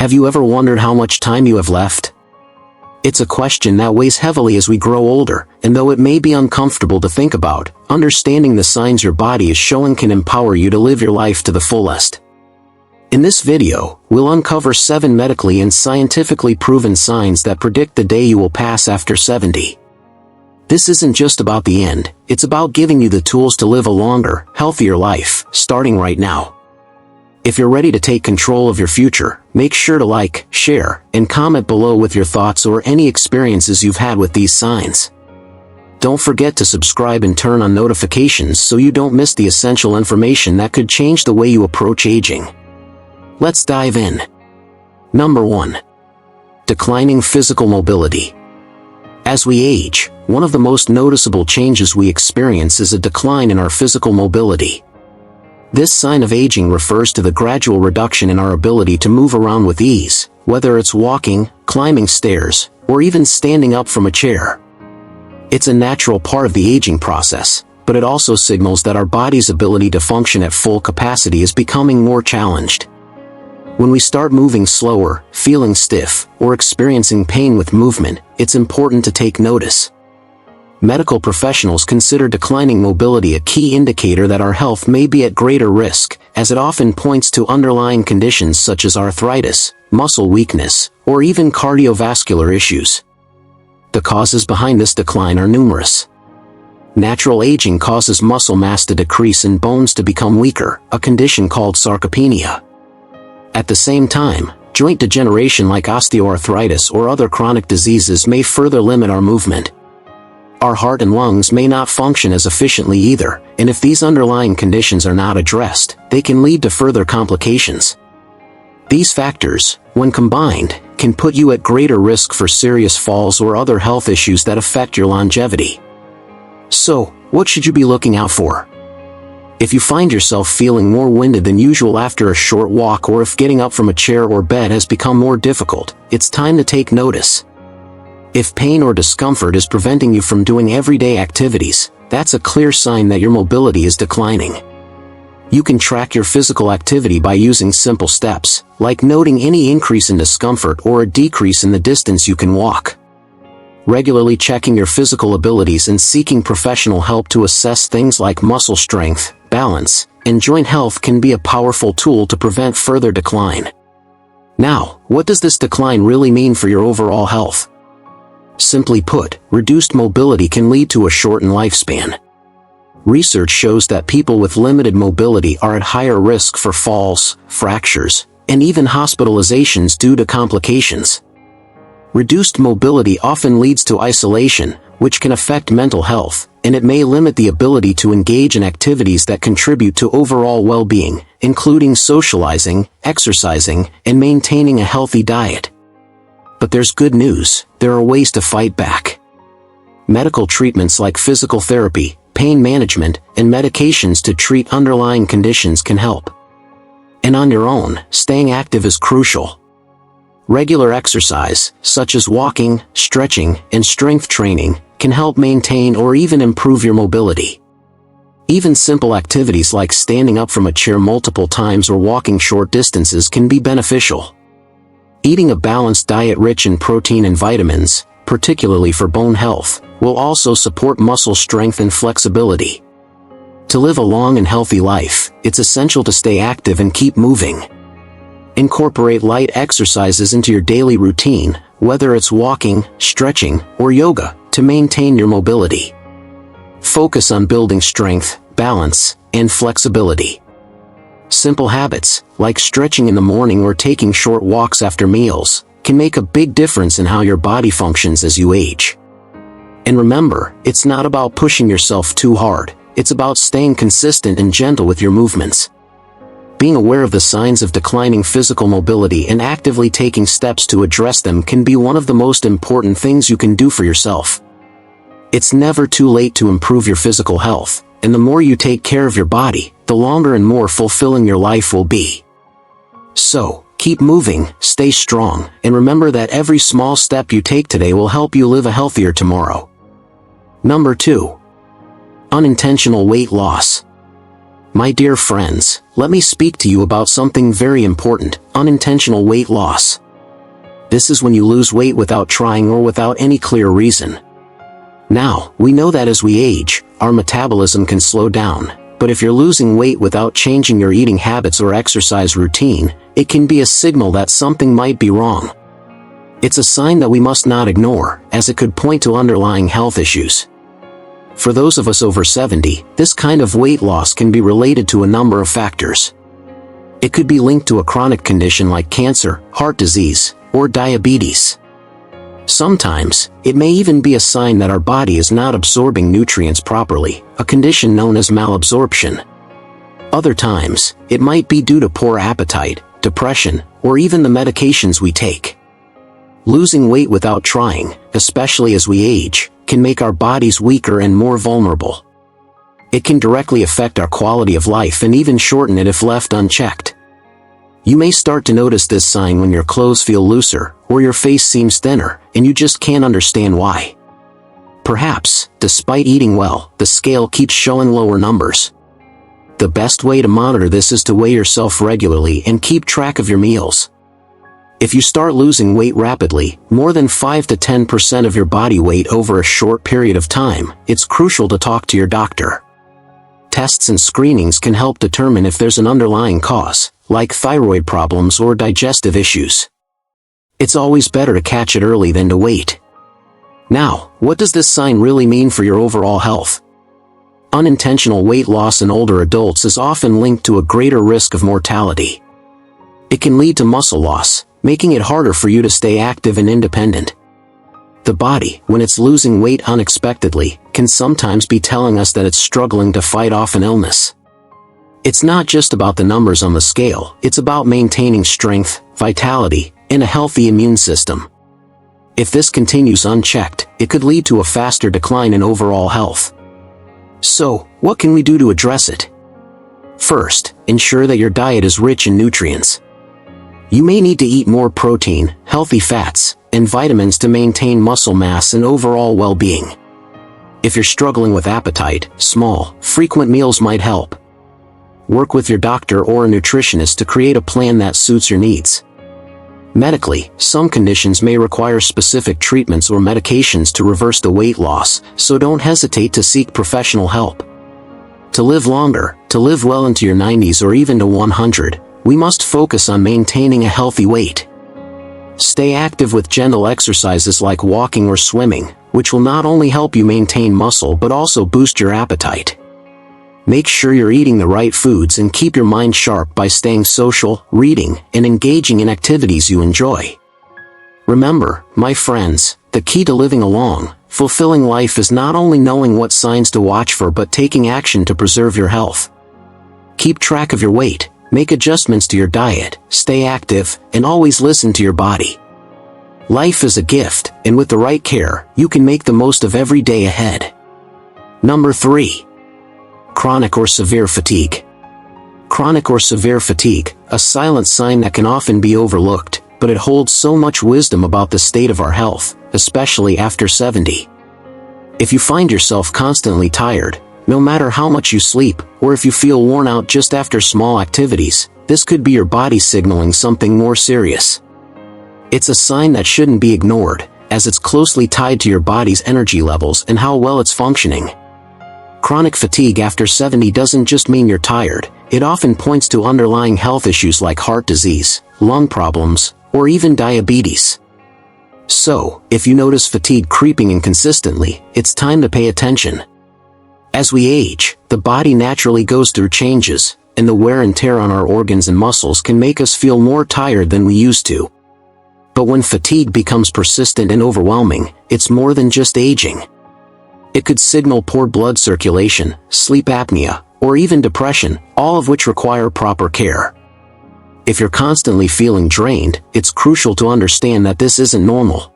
Have you ever wondered how much time you have left? It's a question that weighs heavily as we grow older, and though it may be uncomfortable to think about, understanding the signs your body is showing can empower you to live your life to the fullest. In this video, we'll uncover 7 medically and scientifically proven signs that predict the day you will pass after 70. This isn't just about the end, it's about giving you the tools to live a longer, healthier life, starting right now. If you're ready to take control of your future, make sure to like, share, and comment below with your thoughts or any experiences you've had with these signs. Don't forget to subscribe and turn on notifications so you don't miss the essential information that could change the way you approach aging. Let's dive in. Number 1. Declining physical mobility. As we age, one of the most noticeable changes we experience is a decline in our physical mobility. This sign of aging refers to the gradual reduction in our ability to move around with ease, whether it's walking, climbing stairs, or even standing up from a chair. It's a natural part of the aging process, but it also signals that our body's ability to function at full capacity is becoming more challenged. When we start moving slower, feeling stiff, or experiencing pain with movement, it's important to take notice. Medical professionals consider declining mobility a key indicator that our health may be at greater risk, as it often points to underlying conditions such as arthritis, muscle weakness, or even cardiovascular issues. The causes behind this decline are numerous. Natural aging causes muscle mass to decrease and bones to become weaker, a condition called sarcopenia. At the same time, joint degeneration like osteoarthritis or other chronic diseases may further limit our movement. Our heart and lungs may not function as efficiently either, and if these underlying conditions are not addressed, they can lead to further complications. These factors, when combined, can put you at greater risk for serious falls or other health issues that affect your longevity. So, what should you be looking out for? If you find yourself feeling more winded than usual after a short walk, or if getting up from a chair or bed has become more difficult, it's time to take notice. If pain or discomfort is preventing you from doing everyday activities, that's a clear sign that your mobility is declining. You can track your physical activity by using simple steps, like noting any increase in discomfort or a decrease in the distance you can walk. Regularly checking your physical abilities and seeking professional help to assess things like muscle strength, balance, and joint health can be a powerful tool to prevent further decline. Now, what does this decline really mean for your overall health? Simply put, reduced mobility can lead to a shortened lifespan. Research shows that people with limited mobility are at higher risk for falls, fractures, and even hospitalizations due to complications. Reduced mobility often leads to isolation, which can affect mental health, and it may limit the ability to engage in activities that contribute to overall well-being, including socializing, exercising, and maintaining a healthy diet. But there's good news, there are ways to fight back. Medical treatments like physical therapy, pain management, and medications to treat underlying conditions can help. And on your own, staying active is crucial. Regular exercise, such as walking, stretching, and strength training, can help maintain or even improve your mobility. Even simple activities like standing up from a chair multiple times or walking short distances can be beneficial. Eating a balanced diet rich in protein and vitamins, particularly for bone health, will also support muscle strength and flexibility. To live a long and healthy life, it's essential to stay active and keep moving. Incorporate light exercises into your daily routine, whether it's walking, stretching, or yoga, to maintain your mobility. Focus on building strength, balance, and flexibility. Simple habits, like stretching in the morning or taking short walks after meals, can make a big difference in how your body functions as you age. And remember, it's not about pushing yourself too hard, it's about staying consistent and gentle with your movements. Being aware of the signs of declining physical mobility and actively taking steps to address them can be one of the most important things you can do for yourself. It's never too late to improve your physical health, and the more you take care of your body, the longer and more fulfilling your life will be. So, keep moving, stay strong, and remember that every small step you take today will help you live a healthier tomorrow. Number 2. Unintentional weight loss. My dear friends, let me speak to you about something very important: unintentional weight loss. This is when you lose weight without trying or without any clear reason. Now, we know that as we age, our metabolism can slow down, but if you're losing weight without changing your eating habits or exercise routine, it can be a signal that something might be wrong. It's a sign that we must not ignore, as it could point to underlying health issues. For those of us over 70, this kind of weight loss can be related to a number of factors. It could be linked to a chronic condition like cancer, heart disease, or diabetes. Sometimes, it may even be a sign that our body is not absorbing nutrients properly, a condition known as malabsorption. Other times, it might be due to poor appetite, depression, or even the medications we take. Losing weight without trying, especially as we age, can make our bodies weaker and more vulnerable. It can directly affect our quality of life and even shorten it if left unchecked. You may start to notice this sign when your clothes feel looser, or your face seems thinner, and you just can't understand why. Perhaps, despite eating well, the scale keeps showing lower numbers. The best way to monitor this is to weigh yourself regularly and keep track of your meals. If you start losing weight rapidly, more than 5 to 10% of your body weight over a short period of time, it's crucial to talk to your doctor. Tests and screenings can help determine if there's an underlying cause, like thyroid problems or digestive issues. It's always better to catch it early than to wait. Now, what does this sign really mean for your overall health? Unintentional weight loss in older adults is often linked to a greater risk of mortality. It can lead to muscle loss, making it harder for you to stay active and independent. The body, when it's losing weight unexpectedly, can sometimes be telling us that it's struggling to fight off an illness. It's not just about the numbers on the scale, it's about maintaining strength, vitality, and a healthy immune system. If this continues unchecked, it could lead to a faster decline in overall health. So, what can we do to address it? First, ensure that your diet is rich in nutrients. You may need to eat more protein, healthy fats, and vitamins to maintain muscle mass and overall well-being. If you're struggling with appetite, small, frequent meals might help. Work with your doctor or a nutritionist to create a plan that suits your needs. Medically, some conditions may require specific treatments or medications to reverse the weight loss, so don't hesitate to seek professional help. To live longer, to live well into your 90s or even to 100, we must focus on maintaining a healthy weight. Stay active with gentle exercises like walking or swimming, which will not only help you maintain muscle but also boost your appetite. Make sure you're eating the right foods and keep your mind sharp by staying social, reading, and engaging in activities you enjoy. Remember, my friends, the key to living a long, fulfilling life is not only knowing what signs to watch for but taking action to preserve your health. Keep track of your weight, make adjustments to your diet, stay active, and always listen to your body. Life is a gift, and with the right care, you can make the most of every day ahead. Number 3. Chronic or severe fatigue. Chronic or severe fatigue, a silent sign that can often be overlooked, but it holds so much wisdom about the state of our health, especially after 70. If you find yourself constantly tired, no matter how much you sleep, or if you feel worn out just after small activities, this could be your body signaling something more serious. It's a sign that shouldn't be ignored, as it's closely tied to your body's energy levels and how well it's functioning. Chronic fatigue after 70 doesn't just mean you're tired, it often points to underlying health issues like heart disease, lung problems, or even diabetes. So, if you notice fatigue creeping in consistently, it's time to pay attention. As we age, the body naturally goes through changes, and the wear and tear on our organs and muscles can make us feel more tired than we used to. But when fatigue becomes persistent and overwhelming, it's more than just aging. It could signal poor blood circulation, sleep apnea, or even depression, all of which require proper care. If you're constantly feeling drained, it's crucial to understand that this isn't normal.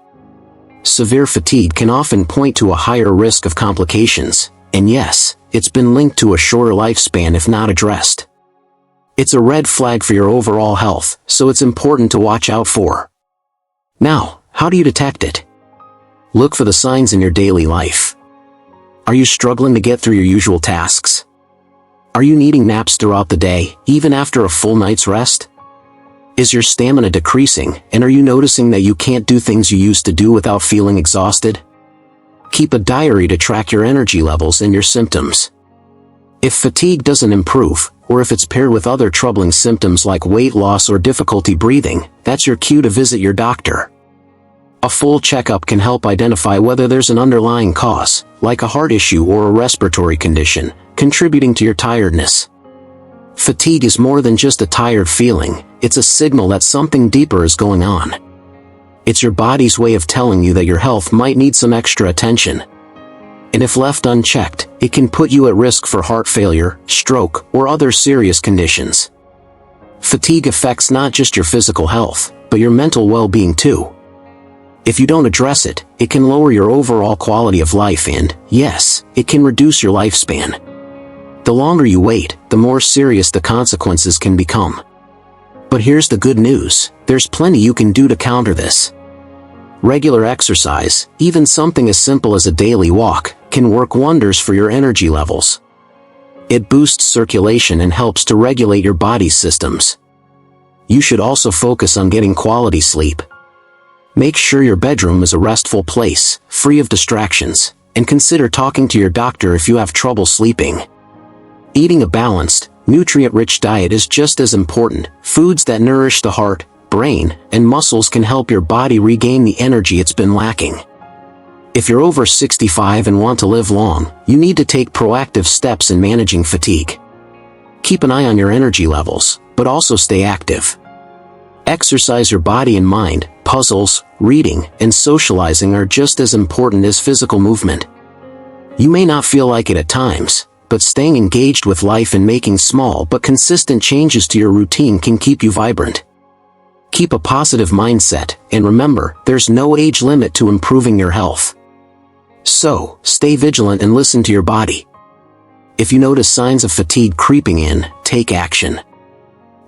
Severe fatigue can often point to a higher risk of complications, and yes, it's been linked to a shorter lifespan if not addressed. It's a red flag for your overall health, so it's important to watch out for. Now, how do you detect it? Look for the signs in your daily life. Are you struggling to get through your usual tasks? Are you needing naps throughout the day, even after a full night's rest? Is your stamina decreasing, and are you noticing that you can't do things you used to do without feeling exhausted? Keep a diary to track your energy levels and your symptoms. If fatigue doesn't improve, or if it's paired with other troubling symptoms like weight loss or difficulty breathing, that's your cue to visit your doctor. A full checkup can help identify whether there's an underlying cause, like a heart issue or a respiratory condition, contributing to your tiredness. Fatigue is more than just a tired feeling, it's a signal that something deeper is going on. It's your body's way of telling you that your health might need some extra attention. And if left unchecked, it can put you at risk for heart failure, stroke, or other serious conditions. Fatigue affects not just your physical health, but your mental well-being too. If you don't address it, it can lower your overall quality of life and, yes, it can reduce your lifespan. The longer you wait, the more serious the consequences can become. But here's the good news, there's plenty you can do to counter this. Regular exercise, even something as simple as a daily walk, can work wonders for your energy levels. It boosts circulation and helps to regulate your body's systems. You should also focus on getting quality sleep. Make sure your bedroom is a restful place, free of distractions, and consider talking to your doctor if you have trouble sleeping. Eating a balanced, nutrient-rich diet is just as important. Foods that nourish the heart, brain, and muscles can help your body regain the energy it's been lacking. If you're over 65 and want to live long, you need to take proactive steps in managing fatigue. Keep an eye on your energy levels, but also stay active. Exercise your body and mind. Puzzles, reading, and socializing are just as important as physical movement. You may not feel like it at times, but staying engaged with life and making small but consistent changes to your routine can keep you vibrant. Keep a positive mindset, and remember, there's no age limit to improving your health. So, stay vigilant and listen to your body. If you notice signs of fatigue creeping in, take action.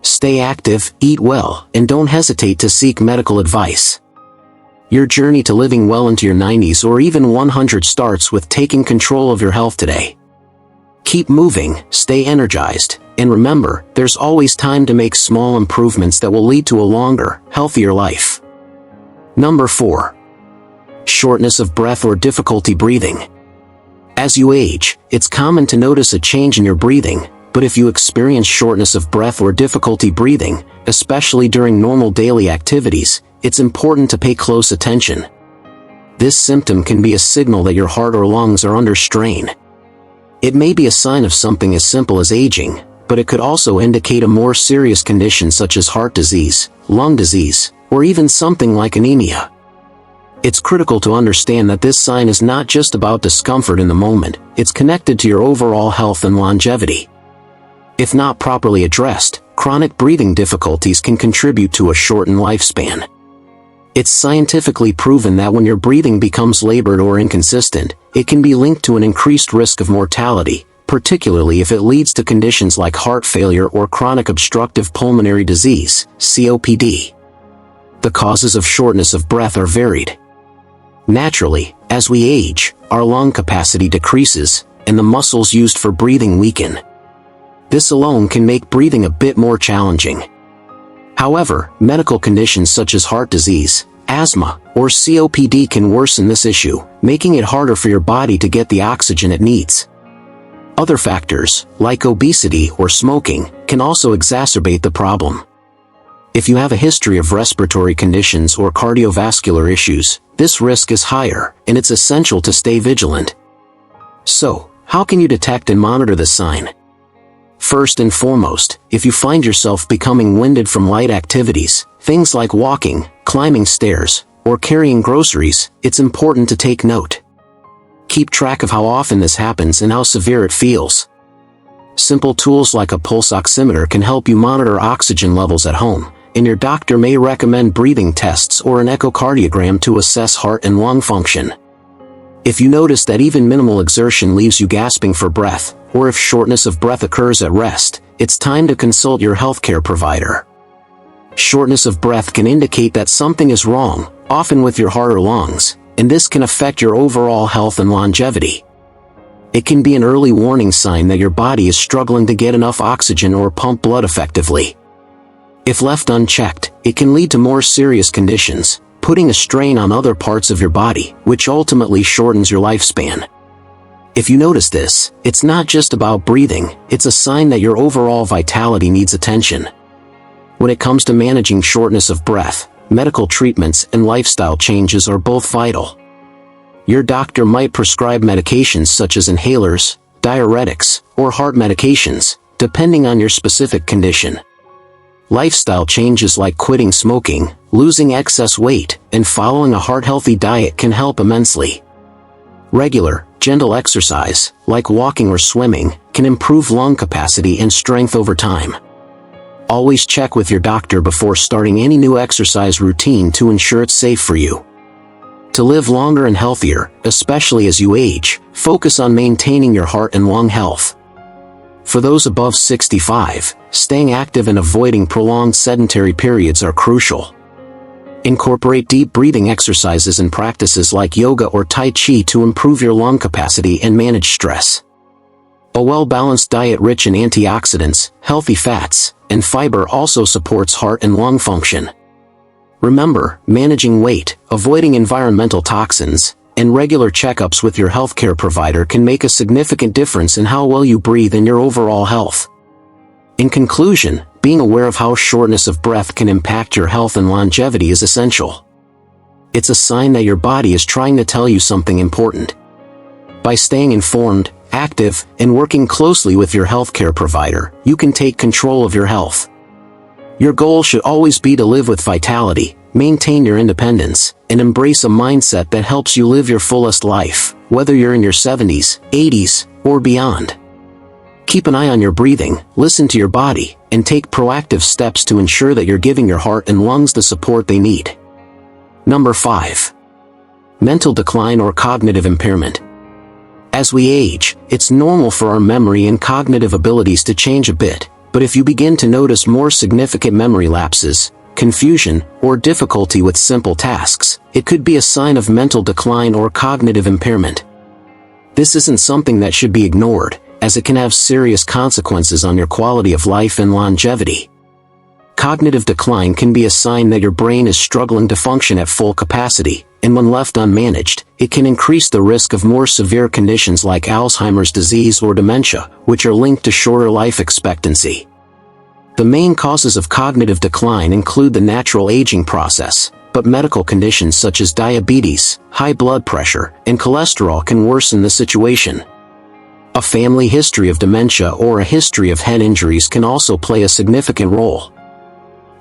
Stay active, eat well, and don't hesitate to seek medical advice. Your journey to living well into your 90s or even 100 starts with taking control of your health today. Keep moving, stay energized, and remember, there's always time to make small improvements that will lead to a longer, healthier life. Number 4. Shortness of breath or difficulty breathing. As you age, it's common to notice a change in your breathing, but if you experience shortness of breath or difficulty breathing, especially during normal daily activities, it's important to pay close attention. This symptom can be a signal that your heart or lungs are under strain. It may be a sign of something as simple as aging, but it could also indicate a more serious condition such as heart disease, lung disease, or even something like anemia. It's critical to understand that this sign is not just about discomfort in the moment, it's connected to your overall health and longevity. If not properly addressed, chronic breathing difficulties can contribute to a shortened lifespan. It's scientifically proven that when your breathing becomes labored or inconsistent, it can be linked to an increased risk of mortality, particularly if it leads to conditions like heart failure or chronic obstructive pulmonary disease, COPD. The causes of shortness of breath are varied. Naturally, as we age, our lung capacity decreases, and the muscles used for breathing weaken. This alone can make breathing a bit more challenging. However, medical conditions such as heart disease, asthma, or COPD can worsen this issue, making it harder for your body to get the oxygen it needs. Other factors, like obesity or smoking, can also exacerbate the problem. If you have a history of respiratory conditions or cardiovascular issues, this risk is higher, and it's essential to stay vigilant. So, how can you detect and monitor this sign? First and foremost, if you find yourself becoming winded from light activities, things like walking, climbing stairs, or carrying groceries, it's important to take note. Keep track of how often this happens and how severe it feels. Simple tools like a pulse oximeter can help you monitor oxygen levels at home, and your doctor may recommend breathing tests or an echocardiogram to assess heart and lung function. If you notice that even minimal exertion leaves you gasping for breath, or if shortness of breath occurs at rest, it's time to consult your healthcare provider. Shortness of breath can indicate that something is wrong, often with your heart or lungs, and this can affect your overall health and longevity. It can be an early warning sign that your body is struggling to get enough oxygen or pump blood effectively. If left unchecked, it can lead to more serious conditions, putting a strain on other parts of your body, which ultimately shortens your lifespan. If you notice this, it's not just about breathing, it's a sign that your overall vitality needs attention. When it comes to managing shortness of breath, medical treatments and lifestyle changes are both vital. Your doctor might prescribe medications such as inhalers, diuretics, or heart medications, depending on your specific condition. Lifestyle changes like quitting smoking, losing excess weight, and following a heart-healthy diet can help immensely. Regular, gentle exercise, like walking or swimming, can improve lung capacity and strength over time. Always check with your doctor before starting any new exercise routine to ensure it's safe for you. To live longer and healthier, especially as you age, focus on maintaining your heart and lung health. For those above 65, staying active and avoiding prolonged sedentary periods are crucial. Incorporate deep breathing exercises and practices like yoga or Tai Chi to improve your lung capacity and manage stress. A well-balanced diet rich in antioxidants, healthy fats, and fiber also supports heart and lung function. Remember, managing weight, avoiding environmental toxins, and regular checkups with your healthcare provider can make a significant difference in how well you breathe and your overall health. In conclusion, being aware of how shortness of breath can impact your health and longevity is essential. It's a sign that your body is trying to tell you something important. By staying informed, active, and working closely with your healthcare provider, you can take control of your health. Your goal should always be to live with vitality, maintain your independence, and embrace a mindset that helps you live your fullest life, whether you're in your 70s, 80s, or beyond. Keep an eye on your breathing, listen to your body, and take proactive steps to ensure that you're giving your heart and lungs the support they need. Number 5. Mental decline or cognitive impairment. As we age, it's normal for our memory and cognitive abilities to change a bit, but if you begin to notice more significant memory lapses, confusion, or difficulty with simple tasks, it could be a sign of mental decline or cognitive impairment. This isn't something that should be ignored, as it can have serious consequences on your quality of life and longevity. Cognitive decline can be a sign that your brain is struggling to function at full capacity, and when left unmanaged, it can increase the risk of more severe conditions like Alzheimer's disease or dementia, which are linked to shorter life expectancy. The main causes of cognitive decline include the natural aging process, but medical conditions such as diabetes, high blood pressure, and cholesterol can worsen the situation. A family history of dementia or a history of head injuries can also play a significant role.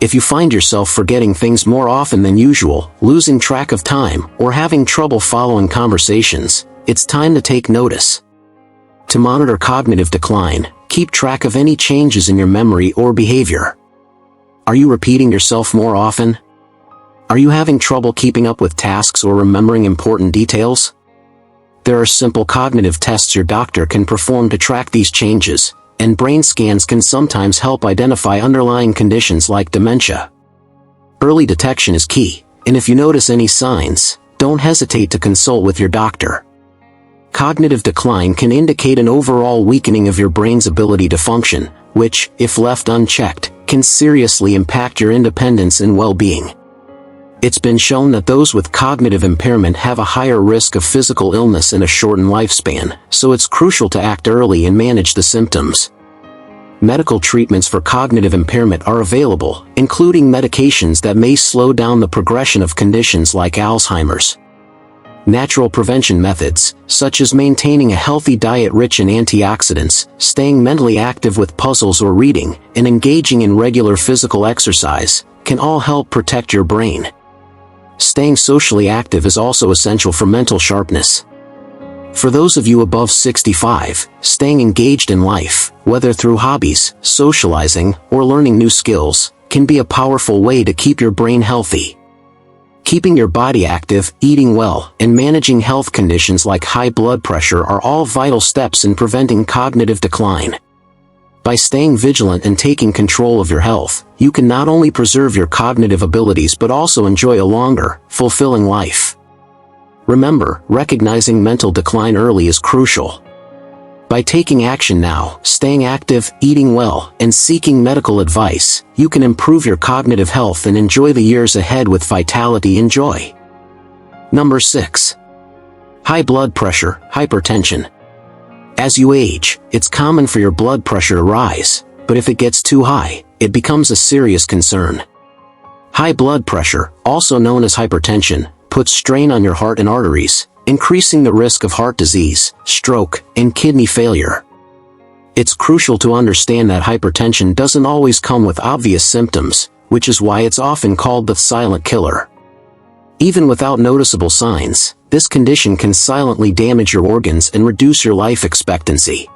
If you find yourself forgetting things more often than usual, losing track of time, or having trouble following conversations, it's time to take notice. To monitor cognitive decline, keep track of any changes in your memory or behavior. Are you repeating yourself more often? Are you having trouble keeping up with tasks or remembering important details? There are simple cognitive tests your doctor can perform to track these changes, and brain scans can sometimes help identify underlying conditions like dementia. Early detection is key, and if you notice any signs, don't hesitate to consult with your doctor. Cognitive decline can indicate an overall weakening of your brain's ability to function, which, if left unchecked, can seriously impact your independence and well-being. It's been shown that those with cognitive impairment have a higher risk of physical illness and a shortened lifespan, so it's crucial to act early and manage the symptoms. Medical treatments for cognitive impairment are available, including medications that may slow down the progression of conditions like Alzheimer's. Natural prevention methods, such as maintaining a healthy diet rich in antioxidants, staying mentally active with puzzles or reading, and engaging in regular physical exercise, can all help protect your brain. Staying socially active is also essential for mental sharpness. For those of you above 65, staying engaged in life, whether through hobbies, socializing, or learning new skills, can be a powerful way to keep your brain healthy. Keeping your body active, eating well, and managing health conditions like high blood pressure are all vital steps in preventing cognitive decline. By staying vigilant and taking control of your health, you can not only preserve your cognitive abilities but also enjoy a longer, fulfilling life. Remember, recognizing mental decline early is crucial. By taking action now, staying active, eating well, and seeking medical advice, you can improve your cognitive health and enjoy the years ahead with vitality and joy. Number 6. High blood pressure, hypertension. As you age, it's common for your blood pressure to rise, but if it gets too high, it becomes a serious concern. High blood pressure, also known as hypertension, puts strain on your heart and arteries, increasing the risk of heart disease, stroke, and kidney failure. It's crucial to understand that hypertension doesn't always come with obvious symptoms, which is why it's often called the silent killer. Even without noticeable signs, this condition can silently damage your organs and reduce your life expectancy.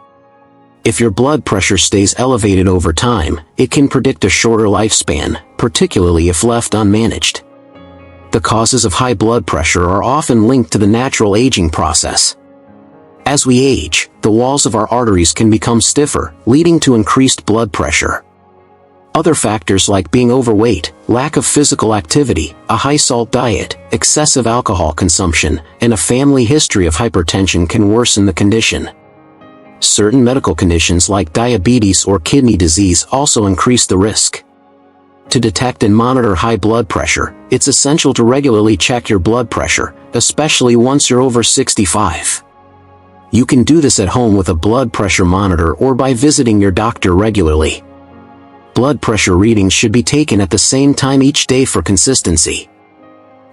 If your blood pressure stays elevated over time, it can predict a shorter lifespan, particularly if left unmanaged. The causes of high blood pressure are often linked to the natural aging process. As we age, the walls of our arteries can become stiffer, leading to increased blood pressure. Other factors like being overweight, lack of physical activity, a high-salt diet, excessive alcohol consumption, and a family history of hypertension can worsen the condition. Certain medical conditions like diabetes or kidney disease also increase the risk. To detect and monitor high blood pressure, it's essential to regularly check your blood pressure, especially once you're over 65. You can do this at home with a blood pressure monitor or by visiting your doctor regularly. Blood pressure readings should be taken at the same time each day for consistency.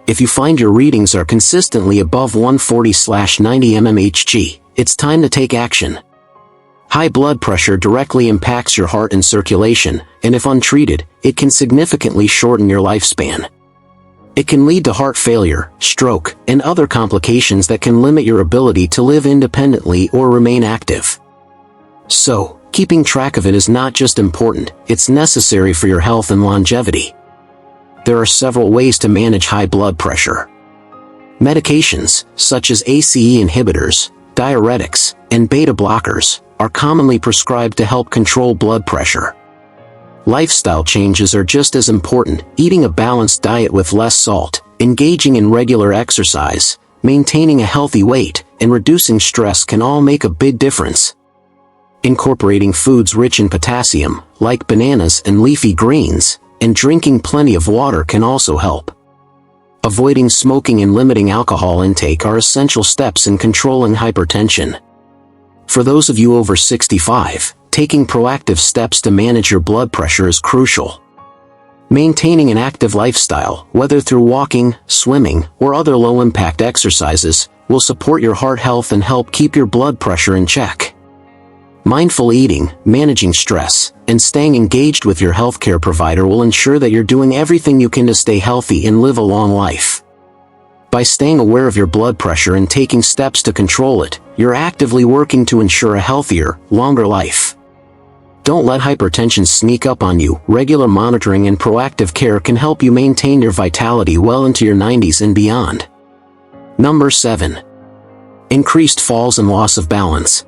If you find your readings are consistently above 140/90 mmHg, it's time to take action. High blood pressure directly impacts your heart and circulation, and if untreated, it can significantly shorten your lifespan. It can lead to heart failure, stroke, and other complications that can limit your ability to live independently or remain active. So, keeping track of it is not just important, it's necessary for your health and longevity. There are several ways to manage high blood pressure. Medications, such as ACE inhibitors, diuretics, and beta blockers, are commonly prescribed to help control blood pressure. Lifestyle changes are just as important. Eating a balanced diet with less salt, engaging in regular exercise, maintaining a healthy weight, and reducing stress can all make a big difference. Incorporating foods rich in potassium, like bananas and leafy greens, and drinking plenty of water can also help. Avoiding smoking and limiting alcohol intake are essential steps in controlling hypertension. For those of you over 65, taking proactive steps to manage your blood pressure is crucial. Maintaining an active lifestyle, whether through walking, swimming, or other low-impact exercises, will support your heart health and help keep your blood pressure in check. Mindful eating, managing stress, and staying engaged with your healthcare provider will ensure that you're doing everything you can to stay healthy and live a long life. By staying aware of your blood pressure and taking steps to control it, you're actively working to ensure a healthier, longer life. Don't let hypertension sneak up on you. Regular monitoring and proactive care can help you maintain your vitality well into your 90s and beyond. Number 7. Increased falls and loss of balance.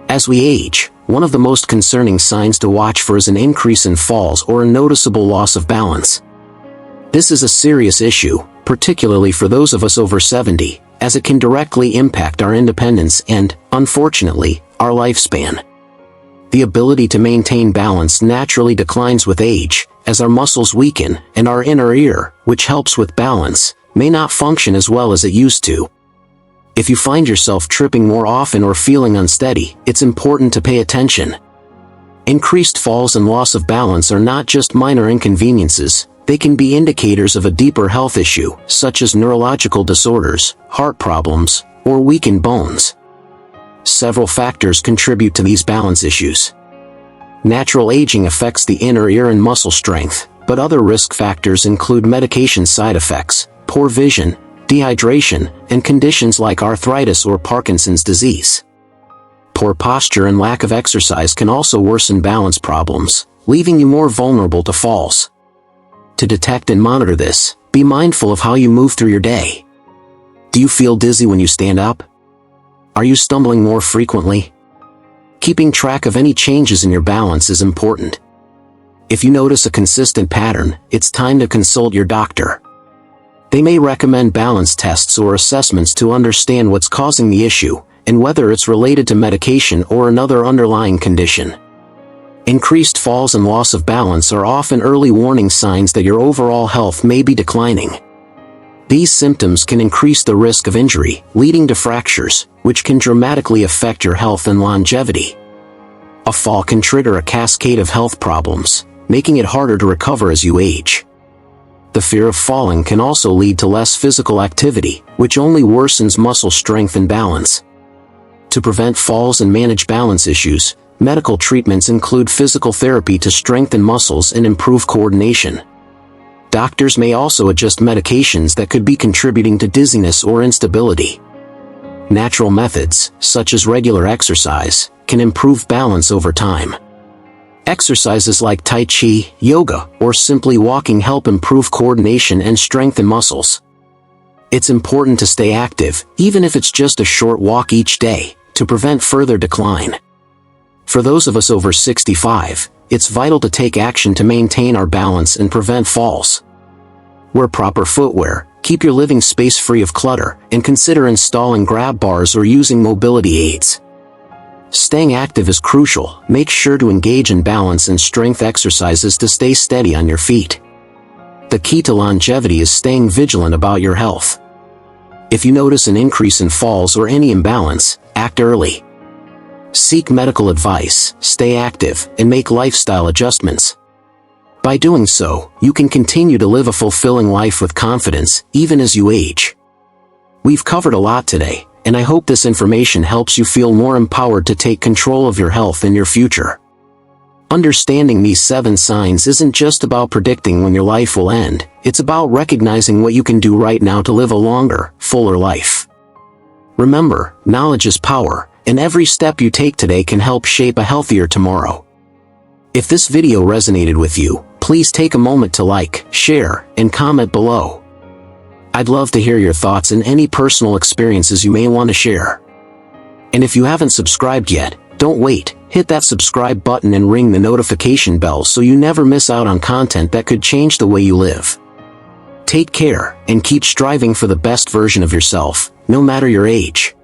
As we age, one of the most concerning signs to watch for is an increase in falls or a noticeable loss of balance. This is a serious issue, particularly for those of us over 70, as it can directly impact our independence and, unfortunately, our lifespan. The ability to maintain balance naturally declines with age, as our muscles weaken, and our inner ear, which helps with balance, may not function as well as it used to. If you find yourself tripping more often or feeling unsteady, it's important to pay attention. Increased falls and loss of balance are not just minor inconveniences, they can be indicators of a deeper health issue, such as neurological disorders, heart problems, or weakened bones. Several factors contribute to these balance issues. Natural aging affects the inner ear and muscle strength, but other risk factors include medication side effects, poor vision, dehydration, and conditions like arthritis or Parkinson's disease. Poor posture and lack of exercise can also worsen balance problems, leaving you more vulnerable to falls. To detect and monitor this, be mindful of how you move through your day. Do you feel dizzy when you stand up? Are you stumbling more frequently? Keeping track of any changes in your balance is important. If you notice a consistent pattern, it's time to consult your doctor. They may recommend balance tests or assessments to understand what's causing the issue, and whether it's related to medication or another underlying condition. Increased falls and loss of balance are often early warning signs that your overall health may be declining. These symptoms can increase the risk of injury, leading to fractures, which can dramatically affect your health and longevity. A fall can trigger a cascade of health problems, making it harder to recover as you age. The fear of falling can also lead to less physical activity, which only worsens muscle strength and balance. To prevent falls and manage balance issues, medical treatments include physical therapy to strengthen muscles and improve coordination. Doctors may also adjust medications that could be contributing to dizziness or instability. Natural methods, such as regular exercise, can improve balance over time. Exercises like Tai Chi, yoga, or simply walking help improve coordination and strengthen muscles. It's important to stay active, even if it's just a short walk each day, to prevent further decline. For those of us over 65, it's vital to take action to maintain our balance and prevent falls. Wear proper footwear, keep your living space free of clutter, and consider installing grab bars or using mobility aids. Staying active is crucial. Make sure to engage in balance and strength exercises to stay steady on your feet. The key to longevity is staying vigilant about your health. If you notice an increase in falls or any imbalance, act early. Seek medical advice, stay active, and make lifestyle adjustments. By doing so, you can continue to live a fulfilling life with confidence, even as you age. We've covered a lot today, and I hope this information helps you feel more empowered to take control of your health and your future. Understanding these 7 signs isn't just about predicting when your life will end, it's about recognizing what you can do right now to live a longer, fuller life. Remember, knowledge is power, and every step you take today can help shape a healthier tomorrow. If this video resonated with you, please take a moment to like, share, and comment below. I'd love to hear your thoughts and any personal experiences you may want to share. And if you haven't subscribed yet, don't wait, hit that subscribe button and ring the notification bell so you never miss out on content that could change the way you live. Take care, and keep striving for the best version of yourself, no matter your age.